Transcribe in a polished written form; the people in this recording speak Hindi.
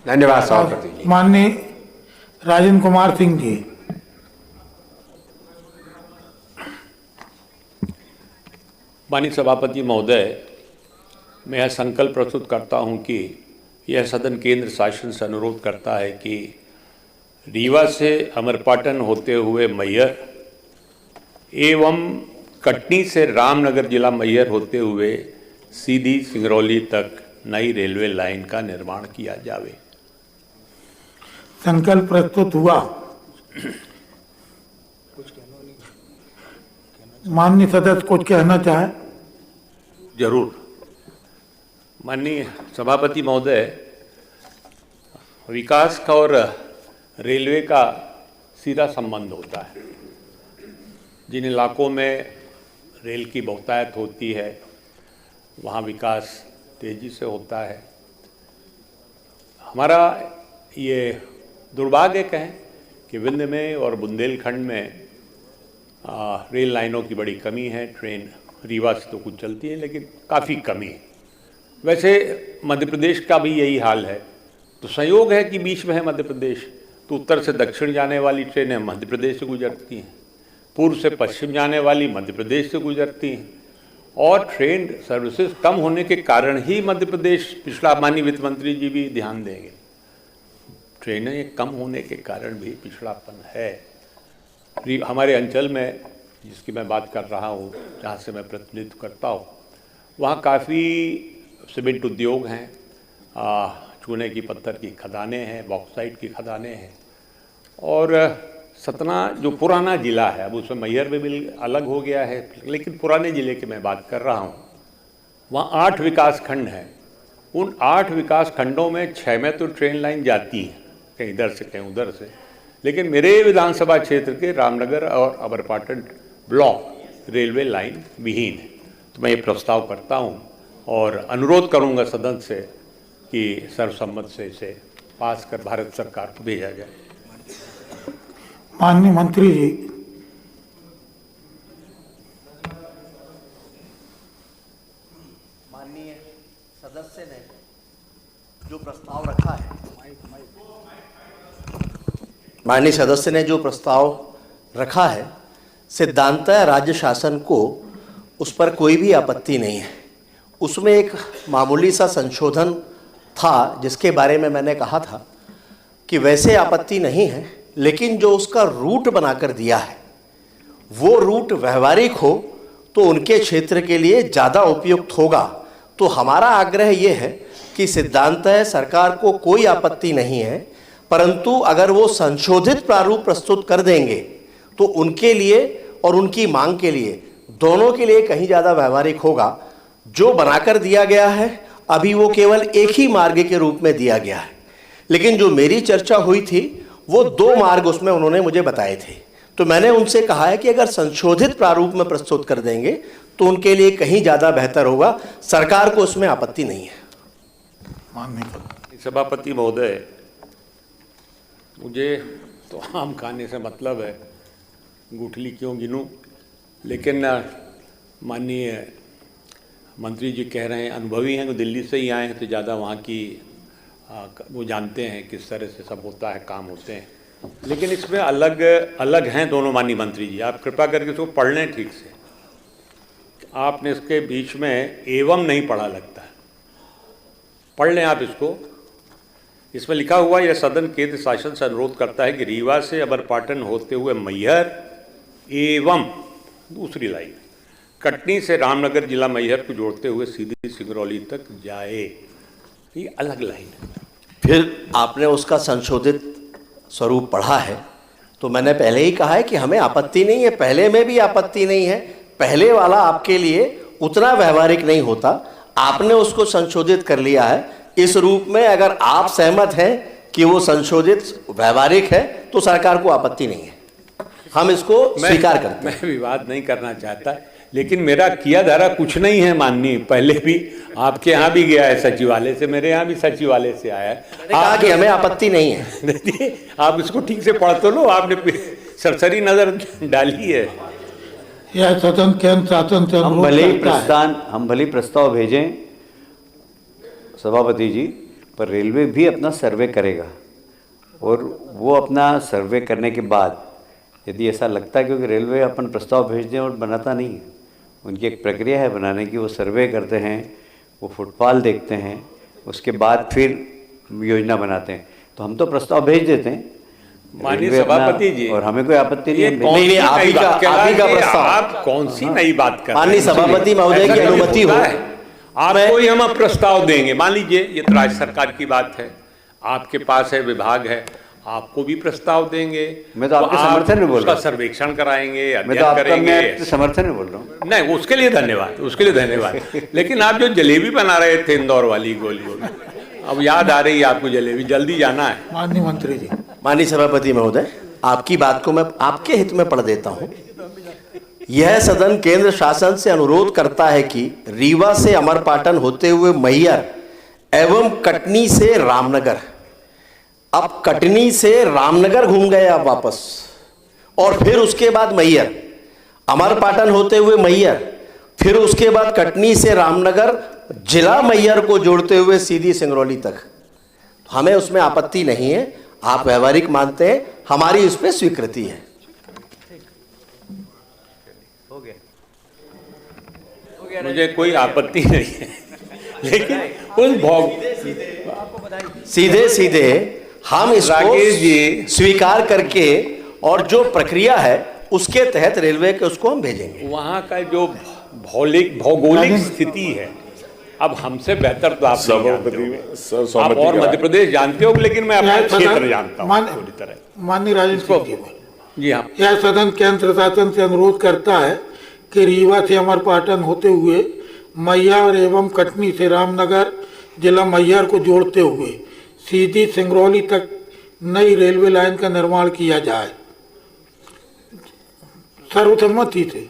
धन्यवाद सभापति जी। माननीय राजेंद्र कुमार सिंह जी। माननीय सभापति महोदय, मैं यह संकल्प प्रस्तुत करता हूं कि यह सदन केंद्र शासन से अनुरोध करता है कि रीवा से अमरपाटन होते हुए मैहर एवं कटनी से रामनगर जिला मैहर होते हुए सीधी सिंगरौली तक नई रेलवे लाइन का निर्माण किया जावे। संकल्प प्रस्तुत हुआ। माननीय सदस्य कुछ कहना चाहे? जरूर। माननीय सभापति महोदय, विकास का और रेलवे का सीधा संबंध होता है। जिन इलाकों में रेल की बहुतायत होती है वहाँ विकास तेजी से होता है। हमारा ये दुर्भाग्य कहें कि विंध्य में और बुंदेलखंड में रेल लाइनों की बड़ी कमी है। ट्रेन रीवा से तो कुछ चलती है लेकिन काफ़ी कमी है। वैसे मध्य प्रदेश का भी यही हाल है। तो संयोग है कि बीच में है मध्य प्रदेश, तो उत्तर से दक्षिण जाने वाली ट्रेनें मध्य प्रदेश से गुजरती हैं, पूर्व से पश्चिम जाने वाली मध्य प्रदेश से गुजरती हैं। और ट्रेन सर्विसेज कम होने के कारण ही मध्य प्रदेश, पिछला माननीय वित्त मंत्री जी भी ध्यान देंगे, ट्रेनें कम होने के कारण भी पिछड़ापन है। हमारे अंचल में जिसकी मैं बात कर रहा हूँ, जहाँ से मैं प्रतिनिधित्व करता हूँ, वहाँ काफ़ी सीमेंट उद्योग हैं, चूने की पत्थर की खदानें हैं, बॉक्साइट की खदानें हैं। और सतना जो पुराना ज़िला है, अब उसमें मैहर भी बिल अलग हो गया है, लेकिन पुराने ज़िले की मैं बात कर रहा हूँ, वहाँ 8 विकास खंड हैं। उन 8 विकास खंडों में 6 में तो ट्रेन लाइन जाती है, कहीं इधर से कहीं उधर से, लेकिन मेरे विधानसभा क्षेत्र के रामनगर और अमरपाटन ब्लॉक रेलवे लाइन विहीन है। तो मैं ये प्रस्ताव करता हूँ और अनुरोध करूँगा सदन से कि सर्वसम्मत से इसे पास कर भारत सरकार को भेजा जाए। माननीय मंत्री जी। माननीय सदस्य ने जो प्रस्ताव रखा है, माननीय सदस्य ने जो प्रस्ताव रखा है, सिद्धांतः राज्य शासन को उस पर कोई भी आपत्ति नहीं है। उसमें एक मामूली सा संशोधन था जिसके बारे में मैंने कहा था कि वैसे आपत्ति नहीं है, लेकिन जो उसका रूट बनाकर दिया है वो रूट व्यवहारिक हो तो उनके क्षेत्र के लिए ज़्यादा उपयुक्त होगा। तो हमारा आग्रह ये है कि सिद्धांतः सरकार को कोई आपत्ति नहीं है, परंतु अगर वो संशोधित प्रारूप प्रस्तुत कर देंगे तो उनके लिए और उनकी मांग के लिए, दोनों के लिए कहीं ज़्यादा व्यवहारिक होगा। जो बनाकर दिया गया है अभी वो केवल एक ही मार्ग के रूप में दिया गया है, लेकिन जो मेरी चर्चा हुई थी वो 2 मार्ग उसमें उन्होंने मुझे बताए थे। तो मैंने उनसे कहा है कि अगर संशोधित प्रारूप में प्रस्तुत कर देंगे तो उनके लिए कहीं ज़्यादा बेहतर होगा। सरकार को उसमें आपत्ति नहीं है। माननीय सभापति महोदय, मुझे तो आम खाने से मतलब है, गुठली क्यों गिनूं, लेकिन माननीय मंत्री जी कह रहे हैं, अनुभवी हैं, वो दिल्ली से ही आए हैं तो ज़्यादा वहाँ की वो जानते हैं किस तरह से सब होता है, काम होते हैं। लेकिन इसमें अलग अलग हैं दोनों माननीय मंत्री जी। आप कृपा करके इसको पढ़ लें ठीक से। आपने इसके बीच में एवं नहीं पढ़ा लगता है, पढ़ लें आप इसको। इसमें लिखा हुआ, यह सदन केंद्र शासन से अनुरोध करता है कि रीवा से अमरपाटन होते हुए मैहर एवं दूसरी लाइन कटनी से रामनगर जिला मैहर को जोड़ते हुए सीधी सिंगरौली तक जाए। ये अलग लाइन है। फिर आपने उसका संशोधित स्वरूप पढ़ा है, तो मैंने पहले ही कहा है कि हमें आपत्ति नहीं है, पहले में भी आपत्ति नहीं है। पहले वाला आपके लिए उतना व्यवहारिक नहीं होता, आपने उसको संशोधित कर लिया है इस रूप में। अगर आप सहमत हैं कि वो संशोधित व्यवहारिक है तो सरकार को आपत्ति नहीं है, हम इसको स्वीकार करते हैं। मैं विवाद नहीं करना चाहता, लेकिन मेरा किया धारा कुछ नहीं है माननीय। पहले भी आपके यहाँ भी गया है सचिवालय से, मेरे यहाँ भी सचिवालय से आया है। कहा कि हमें आपत्ति नहीं है। आप इसको ठीक से पढ़ तो लो, आपने सरसरी नजर डाली है। यह सदन केंद्र शासन से हम भले ही प्रस्ताव भेजें सभापति जी, पर रेलवे भी अपना सर्वे करेगा और वो अपना सर्वे करने के बाद यदि ऐसा लगता है, क्योंकि रेलवे अपन प्रस्ताव भेज दें और बनाता नहीं है, उनकी एक प्रक्रिया है बनाने की, वो सर्वे करते हैं, वो फुटफॉल देखते हैं, उसके बाद फिर योजना बनाते हैं। तो हम तो प्रस्ताव भेज देते हैं माननीय रेलवे अपना, सभापति जी, और हमें कोई आपत्ति नहीं ये है। कौन सी नहीं, आप नई ही का- बात- आप ही का प्रस्ताव। आप कौन सी नई बात कर रहे हैं? माननीय सभापति महोदय की ऐसा कभी अनुमति होता हो। है? आपको ही हम प्रस्ताव देंगे, मान लीजिए ये तो राज्य सरकार की बात है, आपके पास है, विभाग है, आपको भी प्रस्ताव देंगे। मैं तो आपके समर्थन में बोल रहा हूँ। उसका सर्वेक्षण कराएंगे, मैं तो अध्ययन आपका करेंगे। मैं समर्थन में बोल रहा हूँ। नहीं, उसके लिए धन्यवाद, उसके लिए धन्यवाद। लेकिन आप जो जलेबी बना रहे थे इंदौर वाली गोल गोल, अब याद आ रही है आपको जलेबी, जल्दी जाना है। माननीय मंत्री जी, माननीय सभापति महोदय, आपकी बात को मैं आपके हित में पढ़ देता हूं। यह सदन केंद्र शासन से अनुरोध करता है कि रीवा से अमरपाटन होते हुए मैहर एवं कटनी से रामनगर, अब कटनी से रामनगर घूम गए आप वापस, और फिर उसके बाद मैहर, अमरपाटन होते हुए मैहर, फिर उसके बाद कटनी से रामनगर, जिला मैहर को जोड़ते हुए सीधी सिंगरौली तक। हमें उसमें आपत्ति नहीं है, आप व्यवहारिक मानते हैं, हमारी उस पर स्वीकृति है। मुझे कोई आपत्ति नहीं है, लेकिन उस भौग सीधे सीधे हम राकेश जी, इसको स्वीकार करके और जो प्रक्रिया है उसके तहत रेलवे के उसको हम भेजेंगे। वहाँ का जो भौगोलिक स्थिति है, अब हमसे बेहतर तो आप नहीं जानते होंगे। आप और मध्य प्रदेश जानते हो, लेकिन मैं अपना यह क्षेत्र सदन- जानता हूँ मान- पूरी तरह। माननीय राजेंद्र सिंह जी, जी हाँ, यह सदन केंद्र शासन से अनुरोध करता है कि रीवा से अमरपाटन होते हुए मैहर एवं कटनी से रामनगर जिला मैहर को जोड़ते हुए सीधी सिंगरौली तक नई रेलवे लाइन का निर्माण किया जाए। सर्वसम्मति से